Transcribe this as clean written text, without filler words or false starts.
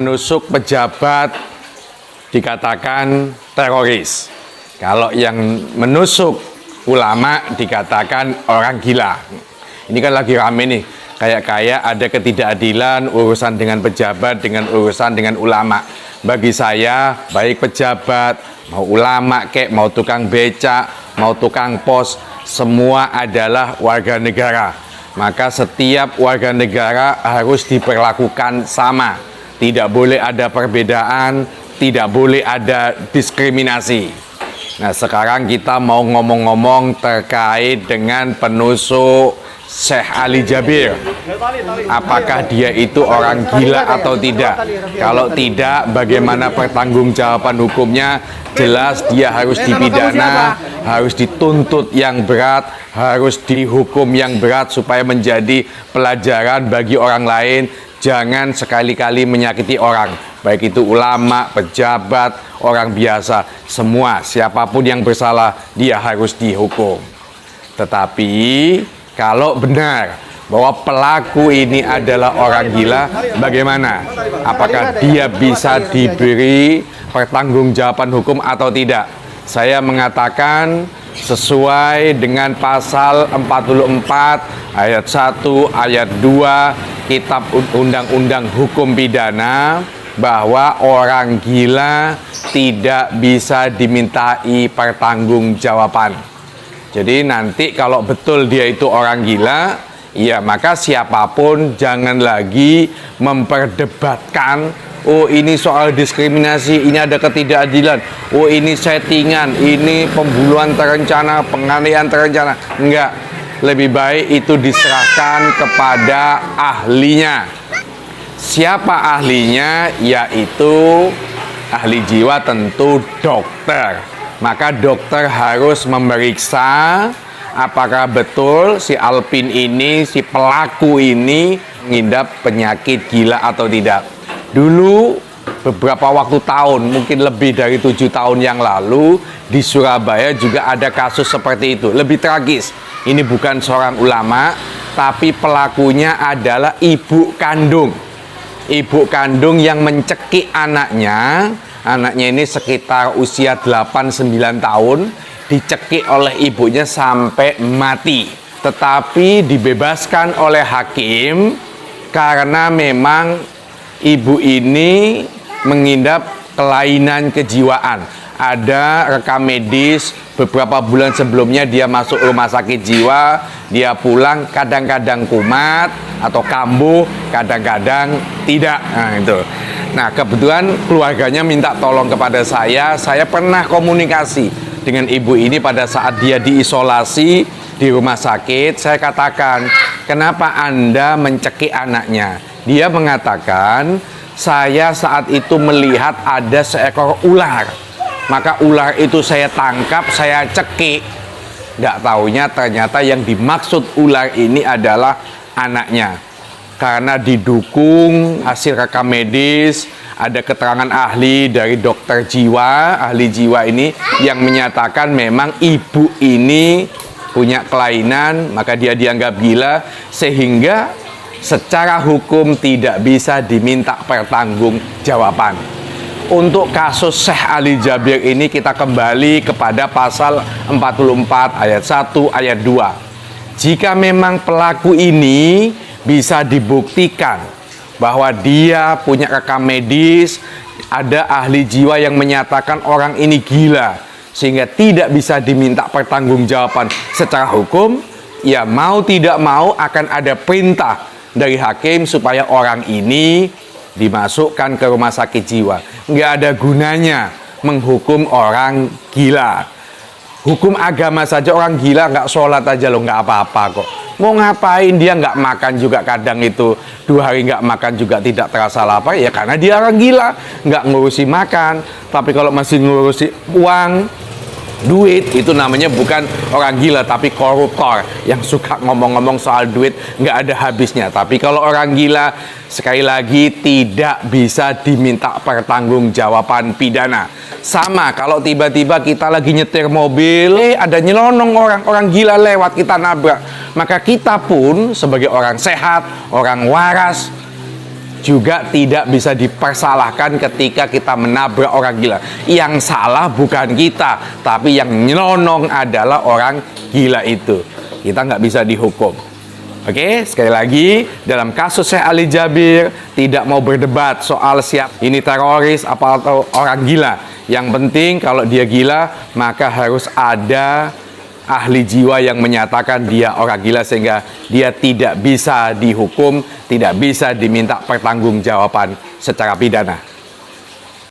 menusuk pejabat dikatakan teroris. Kalau yang menusuk ulama dikatakan orang gila. Ini kan lagi rame nih, kayak ada ketidakadilan urusan dengan pejabat dengan urusan dengan ulama. Bagi saya, baik pejabat, mau ulama kek, mau tukang becak, mau tukang pos, semua adalah warga negara. Maka setiap warga negara harus diperlakukan sama. Tidak boleh ada perbedaan, tidak boleh ada diskriminasi. Nah, sekarang kita mau ngomong-ngomong terkait dengan penusuk Syekh Ali Jabir. Apakah dia itu orang gila atau tidak? Kalau tidak, bagaimana pertanggungjawaban hukumnya? Jelas dia harus dipidana, harus dituntut yang berat, harus dihukum yang berat supaya menjadi pelajaran bagi orang lain. Jangan sekali-kali menyakiti orang, baik itu ulama, pejabat, orang biasa, semua, siapapun yang bersalah, dia harus dihukum. Tetapi, kalau benar bahwa pelaku ini adalah orang gila, bagaimana? Apakah dia bisa diberi pertanggungjawaban hukum atau tidak? Saya mengatakan sesuai dengan pasal 44 ayat 1 ayat 2 Kitab Undang-Undang Hukum Pidana, bahwa orang gila tidak bisa dimintai pertanggungjawaban. Jadi nanti kalau betul dia itu orang gila, ya maka siapapun jangan lagi memperdebatkan, oh ini soal diskriminasi, ini ada ketidakadilan, oh ini settingan, ini pembunuhan terencana, penganiayaan terencana. Enggak, lebih baik itu diserahkan kepada ahlinya. Siapa ahlinya? Yaitu ahli jiwa, tentu dokter. Maka dokter harus memeriksa apakah betul si Alpin ini, si pelaku ini mengidap penyakit gila atau tidak. Dulu beberapa tahun, mungkin lebih dari 7 tahun yang lalu, di Surabaya juga ada kasus seperti itu. Lebih tragis, ini bukan seorang ulama, tapi pelakunya adalah ibu kandung. Ibu kandung yang mencekik anaknya. Anaknya ini sekitar usia 8-9 tahun, dicekik oleh ibunya sampai mati. Tetapi dibebaskan oleh hakim karena memang ibu ini mengidap kelainan kejiwaan. Ada rekam medis beberapa bulan sebelumnya dia masuk rumah sakit jiwa, dia pulang kadang-kadang kumat atau kambuh, kadang-kadang tidak. Nah itu. Nah kebetulan keluarganya minta tolong kepada saya pernah komunikasi dengan ibu ini pada saat dia diisolasi di rumah sakit. Saya katakan, kenapa Anda mencekik anaknya? Dia mengatakan, saya saat itu melihat ada seekor ular. Maka ular itu saya tangkap, saya cekik. Nggak taunya ternyata yang dimaksud ular ini adalah anaknya. Karena didukung hasil rekam medis, ada keterangan ahli dari dokter jiwa, ahli jiwa ini yang menyatakan memang ibu ini punya kelainan, maka dia dianggap gila, sehingga secara hukum tidak bisa diminta pertanggungjawaban. Untuk kasus Syekh Ali Jabir ini kita kembali kepada pasal 44 ayat 1 ayat 2. Jika memang pelaku ini bisa dibuktikan bahwa dia punya rekam medis, ada ahli jiwa yang menyatakan orang ini gila, sehingga tidak bisa diminta pertanggungjawaban secara hukum, ya mau tidak mau akan ada perintah dari hakim supaya orang ini dimasukkan ke rumah sakit jiwa. Nggak ada gunanya menghukum orang gila. Hukum agama saja orang gila nggak sholat aja loh, nggak apa-apa kok. Mau ngapain dia nggak makan juga, kadang itu 2 hari nggak makan juga tidak terasa lapar, ya karena dia orang gila, nggak ngurusi makan. Tapi kalau masih ngurusi uang, duit, itu namanya bukan orang gila tapi koruptor yang suka ngomong-ngomong soal duit nggak ada habisnya. Tapi kalau orang gila, sekali lagi tidak bisa diminta pertanggungjawaban pidana. Sama kalau tiba-tiba kita lagi nyetir mobil, ada nyelonong orang gila lewat, kita nabrak, maka kita pun sebagai orang sehat, orang waras, juga tidak bisa dipersalahkan ketika kita menabrak orang gila. Yang salah bukan kita, tapi yang nyelonong adalah orang gila itu. Kita nggak bisa dihukum. Oke, sekali lagi, dalam kasus Syekh Ali Jabir tidak mau berdebat soal siapa ini teroris apa atau orang gila. Yang penting kalau dia gila, maka harus ada ahli jiwa yang menyatakan dia orang gila sehingga dia tidak bisa dihukum, tidak bisa diminta pertanggungjawaban secara pidana.